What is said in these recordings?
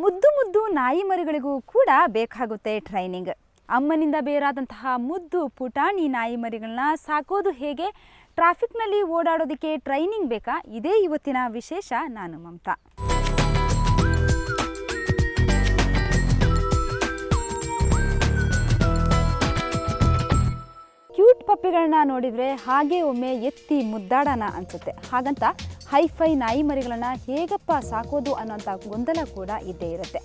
ಮುದ್ದು ಮುದ್ದು ನಾಯಿ ಮರಿಗಳಿಗೂ ಕೂಡ ಬೇಕಾಗುತ್ತೆ ಟ್ರೈನಿಂಗ್. ಅಮ್ಮನಿಂದ ಬೇರಾದಂತಹ ಮುದ್ದು ಪುಟಾಣಿ ನಾಯಿ ಮರಿಗಳನ್ನ ಸಾಕೋದು ಹೇಗೆ, ಟ್ರಾಫಿಕ್ನಲ್ಲಿ ಓಡಾಡೋದಕ್ಕೆ ಟ್ರೈನಿಂಗ್ ಬೇಕಾ? ಇದೇ ಇವತ್ತಿನ ವಿಶೇಷ. ನಾನು ಮಮತಾ. ಕ್ಯೂಟ್ ಪಪ್ಪಿಗಳನ್ನ ನೋಡಿದರೆ ಹಾಗೆ ಒಮ್ಮೆ ಎತ್ತಿ ಮುದ್ದಾಡೋಣ ಅನಿಸುತ್ತೆ. ಹಾಗಂತ ಹೈಫೈ ನಾಯಿ ಮರಿಗಳನ್ನು ಹೇಗಪ್ಪ ಸಾಕೋದು ಅನ್ನೋಂಥ ಗೊಂದಲ ಕೂಡ ಇದ್ದೇ ಇರುತ್ತೆ.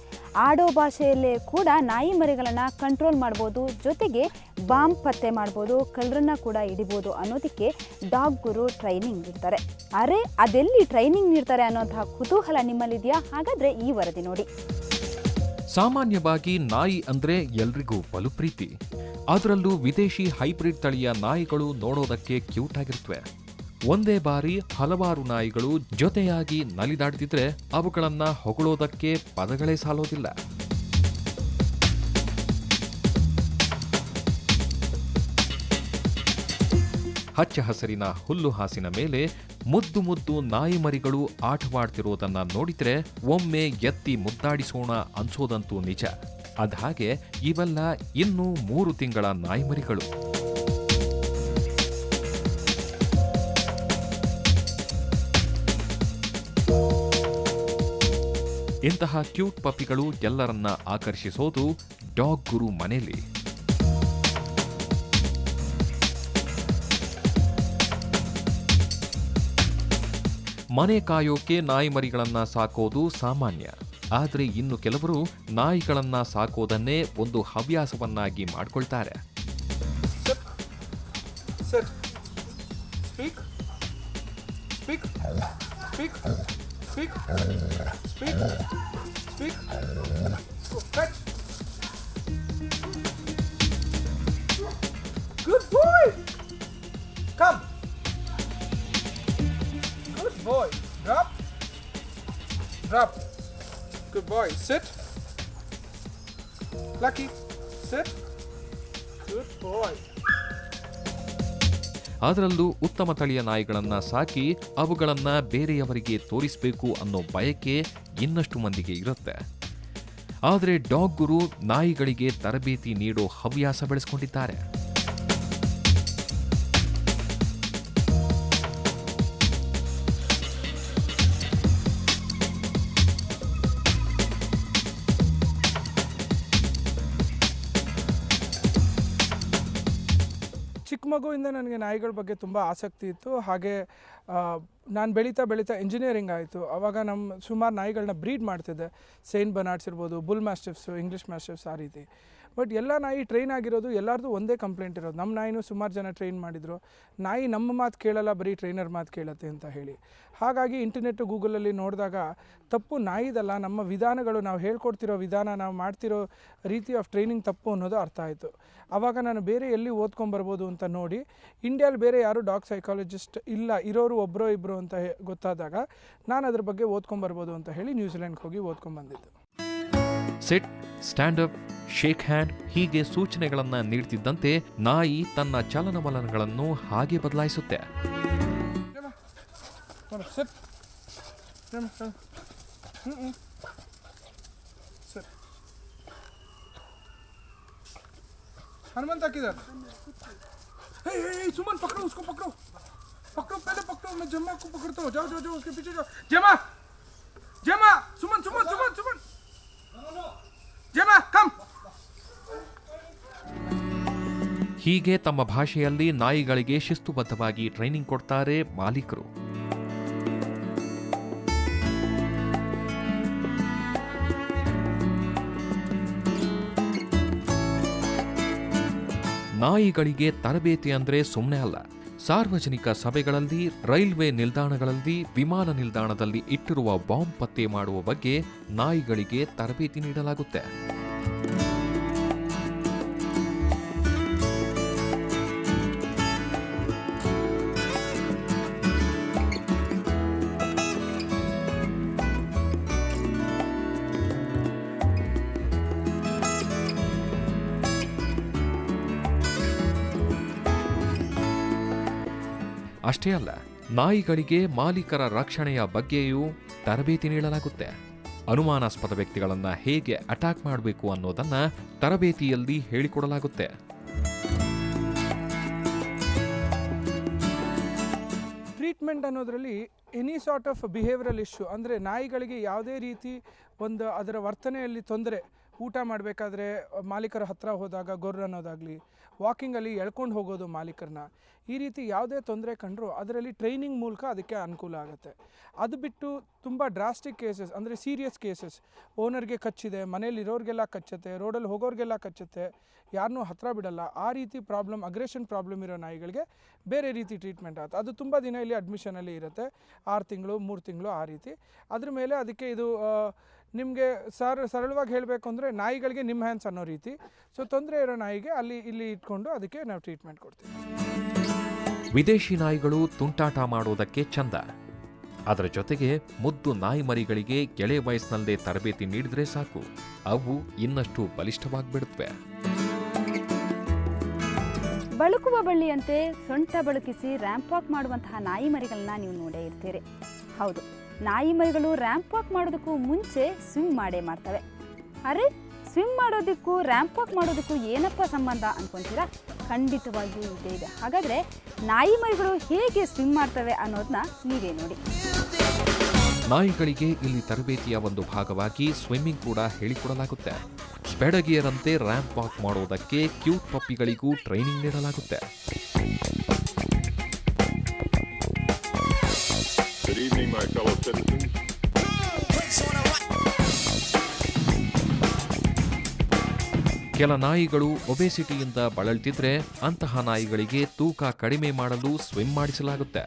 ಆಡೋ ಭಾಷೆಯಲ್ಲೇ ಕೂಡ ನಾಯಿ ಮರಿಗಳನ್ನು ಕಂಟ್ರೋಲ್ ಮಾಡ್ಬೋದು, ಜೊತೆಗೆ ಬಾಂಬ್ ಪತ್ತೆ ಮಾಡ್ಬೋದು, ಕಳ್ಳರನ್ನ ಕೂಡ ಹಿಡಿಬೋದು ಅನ್ನೋದಕ್ಕೆ ಡಾಗ್ ಗುರು ಟ್ರೈನಿಂಗ್ ನೀಡ್ತಾರೆ. ಅರೆ ಅದೆಲ್ಲಿ ಟ್ರೈನಿಂಗ್ ನೀಡ್ತಾರೆ ಅನ್ನೋಂತಹ ಕುತೂಹಲ ನಿಮ್ಮಲ್ಲಿದೆಯಾ? ಹಾಗಾದರೆ ಈ ವರದಿ ನೋಡಿ. ಸಾಮಾನ್ಯವಾಗಿ ನಾಯಿ ಅಂದ್ರೆ ಎಲ್ರಿಗೂ ಬಲು ಪ್ರೀತಿ. ಅದರಲ್ಲೂ ವಿದೇಶಿ ಹೈಬ್ರಿಡ್ ತಳಿಯ ನಾಯಿಗಳು ನೋಡೋದಕ್ಕೆ ಕ್ಯೂಟ್ ಆಗಿರುತ್ತವೆ. ಒಂದೇ ಬಾರಿ ಹಲವಾರು ನಾಯಿಗಳು ಜೊತೆಯಾಗಿ ನಲಿದಾಡ್ತಿದ್ರೆ ಅವುಗಳನ್ನ ಹೊಗಳೋದಕ್ಕೆ ಪದಗಳೇ ಸಾಲೋದಿಲ್ಲ. ಹಚ್ಚ ಹಸಿರಿನ ಹುಲ್ಲು ಹಾಸಿನ ಮೇಲೆ ಮುದ್ದು ಮುದ್ದು ನಾಯಿ ಮರಿಗಳು ಆಟವಾಡ್ತಿರೋದನ್ನ ನೋಡಿದ್ರೆ ಒಮ್ಮೆ ಎತ್ತಿ ಮುದ್ದಾಡಿಸೋಣ ಅನ್ಸೋದಂತೂ ನಿಜ. ಅದ್ಹಾಗೆ ಇವೆಲ್ಲ ಇನ್ನೂ 3 ತಿಂಗಳ ನಾಯಿ ಮರಿಗಳು. ಇಂತಹ ಕ್ಯೂಟ್ ಪಪ್ಪಿಗಳು ಎಲ್ಲರನ್ನ ಆಕರ್ಷಿಸೋದು ಡಾಗ್ ಗುರು ಮನೆಯಲ್ಲಿ. ಮನೆ ಕಾಯೋಕೆ ನಾಯಿ ಮರಿಗಳನ್ನ ಸಾಕೋದು ಸಾಮಾನ್ಯ. ಆದರೆ ಇನ್ನು ಕೆಲವರು ನಾಯಿಗಳನ್ನ ಸಾಕೋದನ್ನೇ ಒಂದು ಹವ್ಯಾಸವನ್ನಾಗಿ ಮಾಡ್ಕೊಳ್ತಾರೆ. Good boy. Come. Good boy. Drop. Drop. Good boy. Sit. Lucky. Sit. Good boy. ಅದರಲ್ಲೂ ಉತ್ತಮ ತಳಿಯ ನಾಯಿಗಳನ್ನ ಸಾಕಿ ಅವುಗಳನ್ನ ಬೇರೆಯವರಿಗೆ ತೋರಿಸಬೇಕು ಅನ್ನೋ ಬಯಕೆ ಇನ್ನಷ್ಟು ಮಂದಿಗೆ ಇರುತ್ತೆ. ಆದರೆ ಡಾಗ್ ಗುರು ನಾಯಿಗಳಿಗೆ ತರಬೇತಿ ನೀಡೋ ಹವ್ಯಾಸ ಬೆಳೆಸ್ಕೊಂಡಿದ್ದಾರೆ. ಚಿಕ್ಕ ಮಗುವಿಂದ ನನಗೆ ನಾಯಿಗಳ ಬಗ್ಗೆ ತುಂಬ ಆಸಕ್ತಿ ಇತ್ತು. ಹಾಗೆ ನಾನು ಬೆಳೀತಾ ಇಂಜಿನಿಯರಿಂಗ್ ಆಯಿತು. ಆವಾಗ ನಮ್ಮ ಸುಮಾರು ನಾಯಿಗಳನ್ನ ಬ್ರೀಡ್ ಮಾಡ್ತಿದ್ದೆ. ಸೇಂಟ್ ಬರ್ನಾರ್ಡ್ಸ್ ಇರ್ಬೋದು, ಬುಲ್ ಮ್ಯಾಸ್ಟಿಫ್ಸು, ಇಂಗ್ಲೀಷ್ ಮ್ಯಾಸ್ಟಿಫ್ಸ್, ಆ ರೀತಿ. ಬಟ್ ಎಲ್ಲ ನಾಯಿ ಟ್ರೈನ್ ಆಗಿರೋದು ಎಲ್ಲರದು ಒಂದೇ ಕಂಪ್ಲೇಂಟ್ ಇರೋದು. ನಮ್ಮ ನಾಯಿನೂ ಸುಮಾರು ಜನ ಟ್ರೈನ್ ಮಾಡಿದರು. ನಾಯಿ ನಮ್ಮ ಮಾತು ಕೇಳಲ್ಲ, ಬರೀ ಟ್ರೈನರ್ ಮಾತು ಕೇಳುತ್ತೆ ಅಂತ ಹೇಳಿ. ಹಾಗಾಗಿ ಇಂಟರ್ನೆಟ್ಟು ಗೂಗಲಲ್ಲಿ ನೋಡಿದಾಗ ತಪ್ಪು ನಾಯಿದಲ್ಲ, ನಮ್ಮ ವಿಧಾನಗಳು, ನಾವು ಹೇಳ್ಕೊಡ್ತಿರೋ ವಿಧಾನ, ನಾವು ಮಾಡ್ತಿರೋ ರೀತಿ ಆಫ್ ಟ್ರೈನಿಂಗ್ ತಪ್ಪು ಅನ್ನೋದು ಅರ್ಥ ಆಯಿತು. ಆವಾಗ ನಾನು ಬೇರೆ ಎಲ್ಲಿ ಓದ್ಕೊಂಬರ್ಬೋದು ಅಂತ ನೋಡಿ, ಇಂಡಿಯಾಲಿ ಬೇರೆ ಯಾರು ಡಾಗ್ ಸೈಕಾಲಜಿಸ್ಟ್ ಇಲ್ಲ, ಇರೋರು ಒಬ್ಬರೋ ಇಬ್ಬರು ಅಂತ ಗೊತ್ತಾದಾಗ ನಾನು ಅದ್ರ ಬಗ್ಗೆ ಓದ್ಕೊಂಬರ್ಬೋದು ಅಂತ ಹೇಳಿ ನ್ಯೂಜಿಲೆಂಡ್ಗೆ ಹೋಗಿ ಓದ್ಕೊಂಬಂದಿದ್ದು. ಸಿಟ್, ಸ್ಟ್ಯಾಂಡ್ ಅಪ್, ಶೇಕ್ ಹ್ಯಾಂಡ್ ಹೀಗೆ ಸೂಚನೆಗಳನ್ನ ನೀಡ್ತಿದ್ದಂತೆ ನಾಯಿ ತನ್ನ ಚಲನವಲನಗಳನ್ನು ಹಾಗೆ ಬದಲಾಯಿಸುತ್ತೆ. हनुमंत किधर? हे सुमन पकड़ो, उसको पकड़ो, पहले पकड़ो, मैं जम्मा को पकड़ता हूँ. जाओ उसके पीछे जाओ. जमा सुमन जमा कम. ಹೀಗೆ ತಮ್ಮ ಭಾಷೆಯಲ್ಲಿ ನಾಯಿಗಳಿಗೆ ಶಿಸ್ತುಬದ್ಧವಾಗಿ ಟ್ರೈನಿಂಗ್ ಕೊಡ್ತಾರೆ ಮಾಲೀಕರು. ನಾಯಿಗಳಿಗೆ ತರಬೇತಿ ಅಂದ್ರೆ ಸುಮ್ಮನೆ ಅಲ್ಲ. ಸಾರ್ವಜನಿಕ ಸಭೆಗಳಲ್ಲಿ, ರೈಲ್ವೆ ನಿಲ್ದಾಣಗಳಲ್ಲಿ, ವಿಮಾನ ನಿಲ್ದಾಣದಲ್ಲಿ ಇಟ್ಟಿರುವ ಬಾಂಬ್ ಪತ್ತೆ ಮಾಡುವ ಬಗ್ಗೆ ನಾಯಿಗಳಿಗೆ ತರಬೇತಿ ನೀಡಲಾಗುತ್ತೆ. ಅಷ್ಟೇ ಅಲ್ಲ, ನಾಯಿಗಳಿಗೆ ಮಾಲೀಕರ ರಕ್ಷಣೆಯ ಬಗ್ಗೆಯೂ ತರಬೇತಿ ನೀಡಲಾಗುತ್ತೆ. ಅನುಮಾನಾಸ್ಪದ ವ್ಯಕ್ತಿಗಳನ್ನು ಹೇಗೆ ಅಟ್ಯಾಕ್ ಮಾಡಬೇಕು ಅನ್ನೋದನ್ನು ತರಬೇತಿಯಲ್ಲಿ ಹೇಳಿಕೊಡಲಾಗುತ್ತೆ. ಟ್ರೀಟ್ಮೆಂಟ್ ಅನ್ನೋದರಲ್ಲಿ any sort of behavioural issue, ಅಂದರೆ ನಾಯಿಗಳಿಗೆ ಯಾವುದೇ ರೀತಿ ಒಂದು ಅದರ ವರ್ತನೆಯಲ್ಲಿ ತೊಂದರೆ, ಊಟ ಮಾಡಬೇಕಾದ್ರೆ ಮಾಲೀಕರ ಹತ್ತಿರ ಹೋದಾಗ ಗೊರ್ರು ಅನ್ನೋದಾಗಲಿ, ವಾಕಿಂಗಲ್ಲಿ ಎಳ್ಕೊಂಡು ಹೋಗೋದು ಮಾಲೀಕರನ್ನ, ಈ ರೀತಿ ಯಾವುದೇ ತೊಂದರೆ ಕಂಡರೂ ಅದರಲ್ಲಿ ಟ್ರೈನಿಂಗ್ ಮೂಲಕ ಅದಕ್ಕೆ ಅನುಕೂಲ ಆಗುತ್ತೆ. ಅದು ಬಿಟ್ಟು ತುಂಬ ಡ್ರಾಸ್ಟಿಕ್ ಕೇಸಸ್, ಅಂದರೆ ಸೀರಿಯಸ್ ಕೇಸಸ್, ಓನರ್ಗೆ ಕಚ್ಚಿದೆ, ಮನೇಲಿರೋರಿಗೆಲ್ಲ ಕಚ್ಚುತ್ತೆ, ರೋಡಲ್ಲಿ ಹೋಗೋರಿಗೆಲ್ಲ ಕಚ್ಚುತ್ತೆ, ಯಾರನ್ನೂ ಹತ್ತಿರ ಬಿಡಲ್ಲ, ಆ ರೀತಿ ಪ್ರಾಬ್ಲಮ್, ಅಗ್ರೆಷನ್ ಪ್ರಾಬ್ಲಮ್ ಇರೋ ನಾಯಿಗಳಿಗೆ ಬೇರೆ ರೀತಿ ಟ್ರೀಟ್ಮೆಂಟ್ ಆಗುತ್ತೆ. ಅದು ತುಂಬ ದಿನ ಇಲ್ಲಿ ಅಡ್ಮಿಷನಲ್ಲಿ ಇರುತ್ತೆ, 6 ತಿಂಗಳು 3 ತಿಂಗಳು ಆ ರೀತಿ. ಅದ್ರ ಮೇಲೆ ಅದಕ್ಕೆ ಇದು ನಿಮಗೆ ಸರಳವಾಗಿ ಹೇಳಬೇಕು ಅಂದರೆ ನಾಯಿಗಳಿಗೆ ನಿಮ್ಮ ಹ್ಯಾಂಡ್ಸ್ ಅನ್ನೋ ರೀತಿ. ಸೊ ತೊಂದರೆ ಇರೋ ನಾಯಿಗೆ ಇಲ್ಲಿ ಇಟ್ಕೊಂಡು ಅದಕ್ಕೆ ನಾವು ಟ್ರೀಟ್ಮೆಂಟ್ ಕೊಡ್ತೀವಿ. ವಿದೇಶಿ ನಾಯಿಗಳು ತುಂಟಾಟ ಮಾಡೋದಕ್ಕೆ ಚಂದ. ಅದರ ಜೊತೆಗೆ ಮುದ್ದು ನಾಯಿ ಮರಿಗಳಿಗೆ ಎಳೆ ವಯಸ್ಸಿನಲ್ಲೇ ತರಬೇತಿ ನೀಡಿದ್ರೆ ಸಾಕು, ಅವು ಇನ್ನಷ್ಟು ಬಲಿಷ್ಠವಾಗಿಬಿಡುತ್ತವೆ. ಬಳುಕುವ ಬಳ್ಳಿಯಂತೆ ಸೊಂಟ ಬಳುಕಿಸಿ ರ್ಯಾಂಪ್ ವಾಕ್ ಮಾಡುವಂತಹ ನಾಯಿ ಮರಿಗಳನ್ನ ನೀವು ನೋಡೇ ಇರ್ತೀರಿ. ಹೌದು, ನಾಯಿ ಮರಿಗಳು ರ್ಯಾಂಪ್ ವಾಕ್ ಮಾಡೋದಕ್ಕೂ ಮುಂಚೆ ಸ್ವಿಮ್ ಮಾಡ್ತವೆ. ಅರೆ, ಸ್ವಿಮ್ ಮಾಡೋದಕ್ಕೂ ರ್ಯಾಂಪ್ ವಾಕ್ ಮಾಡೋದಕ್ಕೂ ಏನಪ್ಪ ಸಂಬಂಧ ಅಂದ್ಕೊತೀರಾ? ಖಂಡಿತವಾಗಿಯೂ ಇದೆ. ಹಾಗಾದರೆ ನಾಯಿ ಮರಿಗಳು ಹೇಗೆ ಸ್ವಿಮ್ ಮಾಡ್ತವೆ ಅನ್ನೋದನ್ನ ನೀವೇ ನೋಡಿ. ನಾಯಿಗಳಿಗೆ ಇಲ್ಲಿ ತರಬೇತಿಯ ಒಂದು ಭಾಗವಾಗಿ ಸ್ವಿಮ್ಮಿಂಗ್ ಕೂಡ ಹೇಳಿಕೊಡಲಾಗುತ್ತೆ. ಬೆಡಗಿಯರಂತೆ ರ್ಯಾಂಪ್ ವಾಕ್ ಮಾಡೋದಕ್ಕೆ ಕ್ಯೂಟ್ ಪಪ್ಪಿಗಳಿಗೂ ಟ್ರೈನಿಂಗ್ ನೀಡಲಾಗುತ್ತೆ. Good evening, my fellow citizens. ಕೆಲ ನಾಯಿಗಳು ಒಬೆಸಿಟಿಯಿಂದ ಬಳಲ್ತಿದ್ರೆ ಅಂತಹ ನಾಯಿಗಳಿಗೆ ತೂಕ ಕಡಿಮೆ ಮಾಡಲು ಸ್ವಿಮ್ ಮಾಡಿಸಲಾಗುತ್ತೆ.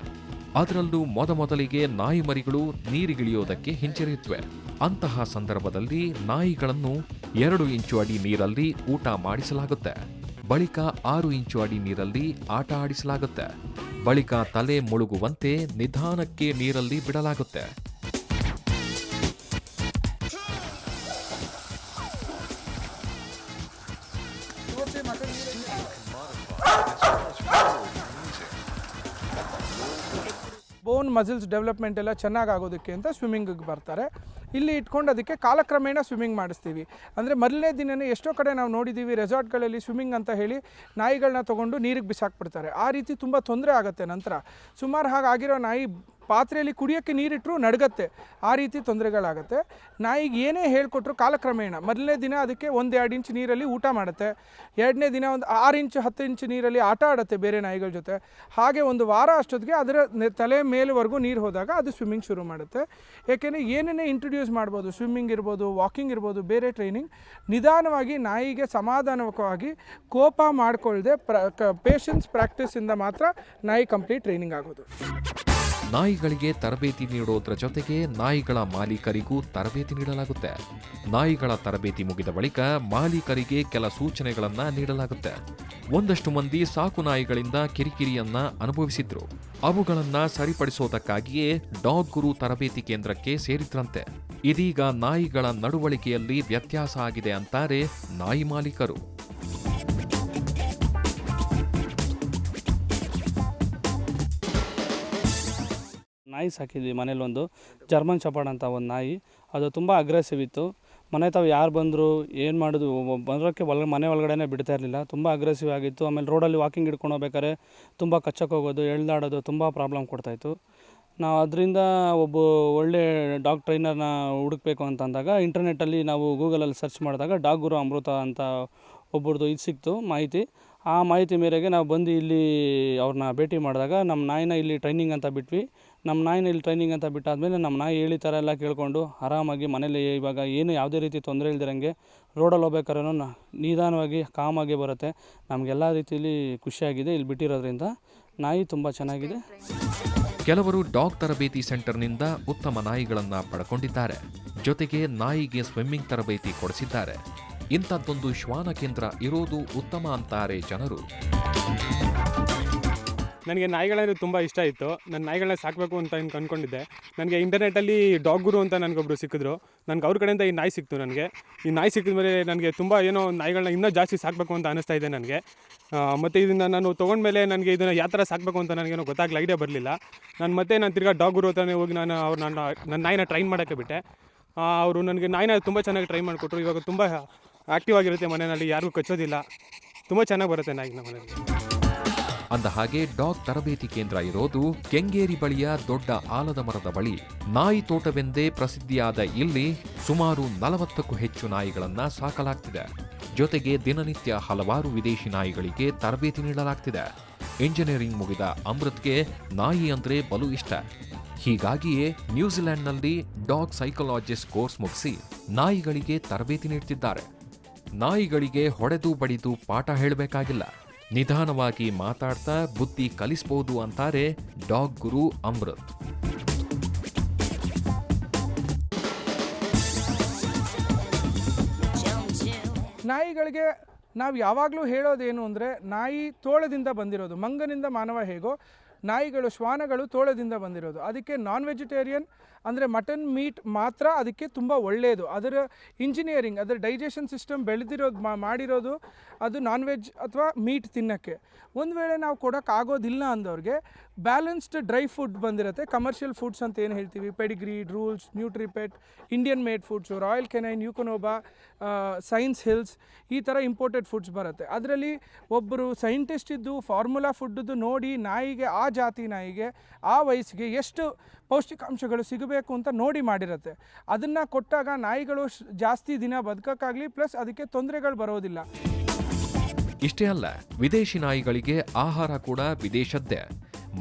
ಅದರಲ್ಲೂ ಮೊದಲಿಗೆ ನಾಯಿ ಮರಿಗಳು ನೀರಿಗಿಳಿಯೋದಕ್ಕೆ ಹಿಂಜರಿಯುತ್ತವೆ. ಅಂತಹ ಸಂದರ್ಭದಲ್ಲಿ ನಾಯಿಗಳನ್ನು 2 ಇಂಚು ಅಡಿ ನೀರಲ್ಲಿ ಊಟ ಮಾಡಿಸಲಾಗುತ್ತೆ. ಬಳಿಕ 6 ಇಂಚು ಅಡಿ ನೀರಲ್ಲಿ ಆಟ ಆಡಿಸಲಾಗುತ್ತೆ. ಬಳಿಕ ತಲೆ ಮುಳುಗುವಂತೆ ನಿಧಾನಕ್ಕೆ ನೀರಲ್ಲಿ ಬಿಡಲಾಗುತ್ತೆ. ಬೋನ್ ಮಸಿಲ್ಸ್ ಡೆವಲಪ್ಮೆಂಟ್ ಎಲ್ಲ ಚೆನ್ನಾಗಾಗೋದಕ್ಕೆ ಅಂತ ಸ್ವಿಮ್ಮಿಂಗಿಗೆ ಬರ್ತಾರೆ. ಇಲ್ಲಿ ಇಟ್ಕೊಂಡು ಅದಕ್ಕೆ ಕಾಲಕ್ರಮೇಣ ಸ್ವಿಮ್ಮಿಂಗ್ ಮಾಡಿಸ್ತೀವಿ. ಅಂದರೆ ಮೊದಲನೇ ದಿನವೇ ಎಷ್ಟೋ ಕಡೆ ನಾವು ನೋಡಿದ್ದೀವಿ, ರೆಸಾರ್ಟ್ಗಳಲ್ಲಿ ಸ್ವಿಮ್ಮಿಂಗ್ ಅಂತ ಹೇಳಿ ನಾಯಿಗಳನ್ನ ತೊಗೊಂಡು ನೀರಿಗೆ ಬಿಸಾಕ್ಬಿಡ್ತಾರೆ. ಆ ರೀತಿ ತುಂಬ ತೊಂದರೆ ಆಗುತ್ತೆ. ನಂತರ ಸುಮಾರು ಹಾಗಾಗಿರೋ ನಾಯಿ ಪಾತ್ರೆಯಲ್ಲಿ ಕುಡಿಯೋಕ್ಕೆ ನೀರಿಟ್ಟರು ನಡಗತ್ತೆ. ಆ ರೀತಿ ತೊಂದರೆಗಳಾಗುತ್ತೆ. ನಾಯಿಗೆ ಏನೇ ಹೇಳಿಕೊಟ್ರು ಕಾಲಕ್ರಮೇಣ ಮೊದಲನೇ ದಿನ ಅದಕ್ಕೆ 1-2 ಇಂಚು ನೀರಲ್ಲಿ ಊಟ ಮಾಡುತ್ತೆ. 2ನೇ ದಿನ ಒಂದು 6 ಇಂಚು 10 ಇಂಚು ನೀರಲ್ಲಿ ಆಟ ಆಡುತ್ತೆ ಬೇರೆ ನಾಯಿಗಳ ಜೊತೆ. ಹಾಗೆ ಒಂದು ವಾರ ಅಷ್ಟೊತ್ತಿಗೆ ಅದರ ತಲೆ ಮೇಲ್ವರೆಗೂ ನೀರು ಹೋದಾಗ ಅದು ಸ್ವಿಮ್ಮಿಂಗ್ ಶುರು ಮಾಡುತ್ತೆ. ಏಕೆಂದರೆ ಏನೇನೇ ಇಂಟ್ರೊಡ್ಯೂಸ್ ಮಾಡ್ಬೋದು, ಸ್ವಿಮ್ಮಿಂಗ್ ಇರ್ಬೋದು, ವಾಕಿಂಗ್ ಇರ್ಬೋದು, ಬೇರೆ ಟ್ರೈನಿಂಗ್, ನಿಧಾನವಾಗಿ ನಾಯಿಗೆ ಸಮಾಧಾನವಾಗಿ ಕೋಪ ಮಾಡಿಕೊಳ್ಳದೆ ಪೇಷನ್ಸ್ ಪ್ರಾಕ್ಟೀಸಿಂದ ಮಾತ್ರ ನಾಯಿ ಕಂಪ್ಲೀಟ್ ಟ್ರೈನಿಂಗ್ ಆಗೋದು. ನಾಯಿಗಳಿಗೆ ತರಬೇತಿ ನೀಡೋದ್ರ ಜೊತೆಗೆ ನಾಯಿಗಳ ಮಾಲೀಕರಿಗೂ ತರಬೇತಿ ನೀಡಲಾಗುತ್ತೆ. ನಾಯಿಗಳ ತರಬೇತಿ ಮುಗಿದ ಬಳಿಕ ಮಾಲೀಕರಿಗೆ ಕೆಲ ಸೂಚನೆಗಳನ್ನ ನೀಡಲಾಗುತ್ತೆ. ಒಂದಷ್ಟು ಮಂದಿ ಸಾಕು ನಾಯಿಗಳಿಂದ ಕಿರಿಕಿರಿಯನ್ನ ಅನುಭವಿಸಿದ್ರು. ಅವುಗಳನ್ನ ಸರಿಪಡಿಸೋದಕ್ಕಾಗಿಯೇ ಡಾಗ್ ಗುರು ತರಬೇತಿ ಕೇಂದ್ರಕ್ಕೆ ಸೇರಿದ್ರಂತೆ. ಇದೀಗ ನಾಯಿಗಳ ನಡವಳಿಕೆಯಲ್ಲಿ ವ್ಯತ್ಯಾಸ ಆಗಿದೆ ಅಂತಾರೆ ನಾಯಿ ಮಾಲೀಕರು. ನಾಯಿ ಸಾಕಿದ್ವಿ ಮನೇಲಿ, ಒಂದು ಜರ್ಮನ್ ಶೆಪರ್ಡ್ ಅಂತ ಒಂದು ನಾಯಿ. ಅದು ತುಂಬ ಅಗ್ರೆಸಿವ್ ಇತ್ತು. ಮನೆ ತಾವು ಯಾರು ಬಂದರು ಏನು ಮಾಡೋದು, ಬರೋಕ್ಕೆ ಮನೆ ಒಳಗಡೆ ಬಿಡ್ತಾ ಇರಲಿಲ್ಲ. ತುಂಬ ಅಗ್ರೆಸಿವ್ ಆಗಿತ್ತು. ಆಮೇಲೆ ರೋಡಲ್ಲಿ ವಾಕಿಂಗ್ ಹಿಡ್ಕೊಂಡು ಹೋಗ್ಬೇಕಾದ್ರೆ ತುಂಬ ಕಚ್ಚಕ್ಕೆ ಹೋಗೋದು, ಎಳ್ದಾಡೋದು, ತುಂಬ ಪ್ರಾಬ್ಲಮ್ ಕೊಡ್ತಾಯಿತ್ತು. ನಾವು ಅದರಿಂದ ಒಬ್ಬ ಒಳ್ಳೆ ಡಾಗ್ ಟ್ರೈನರ್ನ ಹುಡುಕಬೇಕು ಅಂತಂದಾಗ ಇಂಟರ್ನೆಟ್ಟಲ್ಲಿ ನಾವು ಗೂಗಲಲ್ಲಿ ಸರ್ಚ್ ಮಾಡಿದಾಗ ಡಾಗ್ ಗುರು ಅಮೃತ ಅಂತ ಒಬ್ಬರದು ಇದು ಸಿಕ್ತು ಮಾಹಿತಿ. ಆ ಮಾಹಿತಿ ಮೇರೆಗೆ ನಾವು ಬಂದು ಇಲ್ಲಿ ಅವ್ರನ್ನ ಭೇಟಿ ಮಾಡಿದಾಗ ನಮ್ಮ ನಾಯಿನ ಇಲ್ಲಿ ಟ್ರೈನಿಂಗ್ ಅಂತ ಬಿಟ್ವಿ. ನಮ್ಮ ನಾಯಿನ ಇಲ್ಲಿ ಟ್ರೈನಿಂಗ್ ಅಂತ ಬಿಟ್ಟಾದಮೇಲೆ ನಮ್ಮ ನಾಯಿ ಹೇಳಿ ಥರ ಎಲ್ಲ ಕೇಳಿಕೊಂಡು ಆರಾಮಾಗಿ ಮನೇಲಿ ಇವಾಗ ಏನು ಯಾವುದೇ ರೀತಿ ತೊಂದರೆ ಇಲ್ದಿರಂಗೆ ರೋಡಲ್ಲಿ ಹೋಗ್ಬೇಕಾದ್ರೂ ನಿಧಾನವಾಗಿ ಕಾಮಾಗಿ ಬರುತ್ತೆ. ನಮಗೆಲ್ಲ ರೀತಿಯಲ್ಲಿ ಖುಷಿಯಾಗಿದೆ ಇಲ್ಲಿ ಬಿಟ್ಟಿರೋದ್ರಿಂದ. ನಾಯಿ ತುಂಬ ಚೆನ್ನಾಗಿದೆ. ಕೆಲವರು ಡಾಗ್ ತರಬೇತಿ ಸೆಂಟರ್ನಿಂದ ಉತ್ತಮ ನಾಯಿಗಳನ್ನು ಪಡ್ಕೊಂಡಿದ್ದಾರೆ. ಜೊತೆಗೆ ನಾಯಿಗೆ ಸ್ವಿಮ್ಮಿಂಗ್ ತರಬೇತಿ ಕೊಡಿಸಿದ್ದಾರೆ. ಇಂಥದ್ದೊಂದು ಶ್ವಾನ ಕೇಂದ್ರ ಇರೋದು ಉತ್ತಮ ಅಂತಾರೆ ಜನರು. ನನಗೆ ನಾಯಿಗಳಂದರೆ ತುಂಬ ಇಷ್ಟ ಇತ್ತು. ನಾನು ನಾಯಿಗಳನ್ನ ಸಾಕಬೇಕು ಅಂತ ಅಂದ್ಕೊಂಡಿದ್ದೆ. ನನಗೆ ಇಂಟರ್ನೆಟ್ಟಲ್ಲಿ ಡಾಗ್ ಗುರು ಅಂತ ನನಗೊಬ್ಬರು ಸಿಕ್ಕಿದ್ರು. ನನಗೆ ಅವ್ರ ಕಡೆಯಿಂದ ಈ ನಾಯಿ ಸಿಕ್ತು. ನನಗೆ ಈ ನಾಯಿ ಸಿಕ್ಕಿದ ಮೇಲೆ ನನಗೆ ತುಂಬ ಏನೋ ನಾಯಿಗಳನ್ನ ಇನ್ನೂ ಜಾಸ್ತಿ ಸಾಕಬೇಕು ಅಂತ ಅನ್ನಿಸ್ತಾ ಇದೆ ನನಗೆ. ಮತ್ತು ಇದನ್ನು ನಾನು ತೊಗೊಂಡ್ಮೇಲೆ ನನಗೆ ಇದನ್ನು ಯಾವ ಥರ ಸಾಕಬೇಕು ಅಂತ ನನಗೇನೋ ಗೊತ್ತಾಗಲಿ, ಐಡಿಯಾ ಬರಲಿಲ್ಲ. ನಾನು ತಿರ್ಗಾ ಡಾಗ್ ಗುರು ಹತ್ರನೇ ಹೋಗಿ ನನ್ನ ನಾಯಿನ ಟ್ರೈನ್ ಮಾಡೋಕ್ಕೆ ಬಿಟ್ಟೆ. ಅವರು ನನಗೆ ನಾಯಿನ ತುಂಬ ಚೆನ್ನಾಗಿ ಟ್ರೈ ಮಾಡಿಕೊಟ್ರು. ಇವಾಗ ತುಂಬ ಆ್ಯಕ್ಟಿವ್ ಆಗಿರುತ್ತೆ ಮನೆಯಲ್ಲಿ, ಯಾರಿಗೂ ಕಚ್ಚೋದಿಲ್ಲ, ತುಂಬ ಚೆನ್ನಾಗಿ ಬರುತ್ತೆ ನಾಯಿ ನಮ್ಮ ಮನೆಯಲ್ಲಿ. ಅಂದ ಹಾಗೆ ಡಾಗ್ ತರಬೇತಿ ಕೇಂದ್ರ ಇರೋದು ಕೆಂಗೇರಿ ಬಳಿಯ ದೊಡ್ಡ ಆಲದ ಮರದ ಬಳಿ. ನಾಯಿ ತೋಟವೆಂದೇ ಪ್ರಸಿದ್ಧಿಯಾದ ಇಲ್ಲಿ ಸುಮಾರು 40ಕ್ಕೂ ಹೆಚ್ಚು ನಾಯಿಗಳನ್ನ ಸಾಕಲಾಗ್ತಿದೆ. ಜೊತೆಗೆ ದಿನನಿತ್ಯ ಹಲವಾರು ವಿದೇಶಿ ನಾಯಿಗಳಿಗೆ ತರಬೇತಿ ನೀಡಲಾಗ್ತಿದೆ. ಇಂಜಿನಿಯರಿಂಗ್ ಮುಗಿದ ಅಮೃತ್ಗೆ ನಾಯಿ ಅಂದ್ರೆ ಬಲು ಇಷ್ಟ. ಹೀಗಾಗಿಯೇ ನ್ಯೂಜಿಲೆಂಡ್ನಲ್ಲಿ ಡಾಗ್ ಸೈಕಾಲಜಿಸ್ಟ್ ಕೋರ್ಸ್ ಮುಗಿಸಿ ನಾಯಿಗಳಿಗೆ ತರಬೇತಿ ನೀಡ್ತಿದ್ದಾರೆ. ನಾಯಿಗಳಿಗೆ ಹೊಡೆದು ಬಡಿದು ಪಾಠ ಹೇಳಬೇಕಾಗಿಲ್ಲ, ನಿಧಾನವಾಗಿ ಮಾತಾಡ್ತಾ ಬುದ್ಧಿ ಕಲಿಸಬಹುದು ಅಂತಾರೆ ಡಾಗ್ ಗುರು ಅಮೃತ್. ನಾಯಿಗಳಿಗೆ ನಾವು ಯಾವಾಗಲೂ ಹೇಳೋದೇನು ಅಂದರೆ, ನಾಯಿ ತೋಳದಿಂದ ಬಂದಿರೋದು. ಮಂಗನಿಂದ ಮಾನವ ಹೇಗೋ ನಾಯಿಗಳು, ಶ್ವಾನಗಳು ತೋಳದಿಂದ ಬಂದಿರೋದು. ಅದಕ್ಕೆ ನಾನ್ ವೆಜಿಟೇರಿಯನ್ ಅಂದರೆ ಮಟನ್ ಮೀಟ್ ಮಾತ್ರ ಅದಕ್ಕೆ ತುಂಬ ಒಳ್ಳೆಯದು. ಅದರ ಇಂಜಿನಿಯರಿಂಗ್, ಅದರ ಡೈಜೆಷನ್ ಸಿಸ್ಟಮ್ ಬೆಳೆದಿರೋದು ಮಾಡಿರೋದು ಅದು ನಾನ್ ವೆಜ್ ಅಥವಾ ಮೀಟ್ ತಿನ್ನೋಕ್ಕೆ. ಒಂದು ವೇಳೆ ನಾವು ಕೊಡೋಕ್ಕಾಗೋದಿಲ್ಲ ಅಂದವ್ರಿಗೆ ಬ್ಯಾಲೆನ್ಸ್ಡ್ ಡ್ರೈ ಫುಡ್ ಬಂದಿರುತ್ತೆ. ಕಮರ್ಷಿಯಲ್ ಫುಡ್ಸ್ ಅಂತ ಏನು ಹೇಳ್ತೀವಿ, Pedigree, rules, Nutripet, Indian made foods, Royal Canin, Eukanuba, science Hills, ಈ ಥರ ಇಂಪೋರ್ಟೆಡ್ ಫುಡ್ಸ್ ಬರುತ್ತೆ. ಅದರಲ್ಲಿ ಒಬ್ಬರು ಸೈಂಟಿಸ್ಟ್ ಇದ್ದು ಫಾರ್ಮುಲಾ ಫುಡ್ದು ನೋಡಿ ನಾಯಿಗೆ, ಆ ಜಾತಿ ನಾಯಿಗೆ ಆ ವಯಸ್ಸಿಗೆ ಎಷ್ಟು ಪೌಷ್ಟಿಕಾಂಶಗಳು ಸಿಗಬೇಕು ಅಂತ ನೋಡಿ ಮಾಡಿರುತ್ತೆ. ಅದನ್ನು ಕೊಟ್ಟಾಗ ನಾಯಿಗಳು ಜಾಸ್ತಿ ದಿನ ಬದುಕೋಕ್ಕಾಗಲಿ, ಪ್ಲಸ್ ಅದಕ್ಕೆ ತೊಂದರೆಗಳು ಬರೋದಿಲ್ಲ. ಇಷ್ಟೇ ಅಲ್ಲ, ವಿದೇಶಿ ನಾಯಿಗಳಿಗೆ ಆಹಾರ ಕೂಡ ವಿದೇಶದ್ದೇ.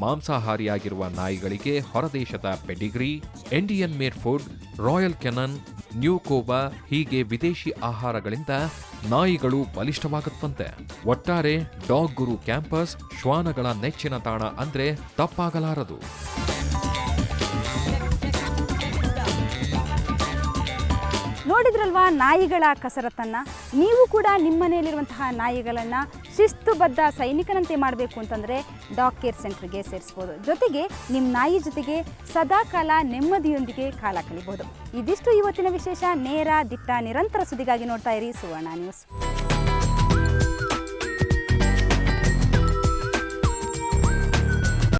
ಮಾಂಸಾಹಾರಿಯಾಗಿರುವ ನಾಯಿಗಳಿಗೆ ಹೊರದೇಶದ Pedigree, Indian made food, Royal Canin, ನ್ಯೂಕೋಬಾ ಹೀಗೆ ವಿದೇಶಿ ಆಹಾರಗಳಿಂದ ನಾಯಿಗಳು ಬಲಿಷ್ಠವಾಗುತ್ತಂತೆ. ಒಟ್ಟಾರೆ ಡಾಗ್ ಗುರು ಕ್ಯಾಂಪಸ್ ಶ್ವಾನಗಳ ನೆಚ್ಚಿನ ತಾಣ ಅಂದ್ರೆ ತಪ್ಪಾಗಲಾರದು. ನೋಡಿದ್ರಲ್ವಾ ನಾಯಿಗಳ ಕಸರತ್ತನ್ನು. ನೀವು ಕೂಡ ನಿಮ್ಮ ಮನೆಯಲ್ಲಿರುವಂತಹ ನಾಯಿಗಳನ್ನು ಶಿಸ್ತುಬದ್ಧ ಸೈನಿಕನಂತೆ ಮಾಡಬೇಕು ಅಂತಂದರೆ ಡಾಗ್ ಕೇರ್ ಸೆಂಟರ್ಗೆ ಸೇರಿಸ್ಬೋದು. ಜೊತೆಗೆ ನಿಮ್ಮ ನಾಯಿ ಜೊತೆಗೆ ಸದಾಕಾಲ ನೆಮ್ಮದಿಯೊಂದಿಗೆ ಕಾಲ ಕಳಿಬೋದು. ಇದಿಷ್ಟು ಇವತ್ತಿನ ವಿಶೇಷ. ನೇರ, ದಿಟ್ಟ, ನಿರಂತರ ಸುದ್ದಿಗಾಗಿ ನೋಡ್ತಾ ಇರಿ ಸುವರ್ಣ ನ್ಯೂಸ್.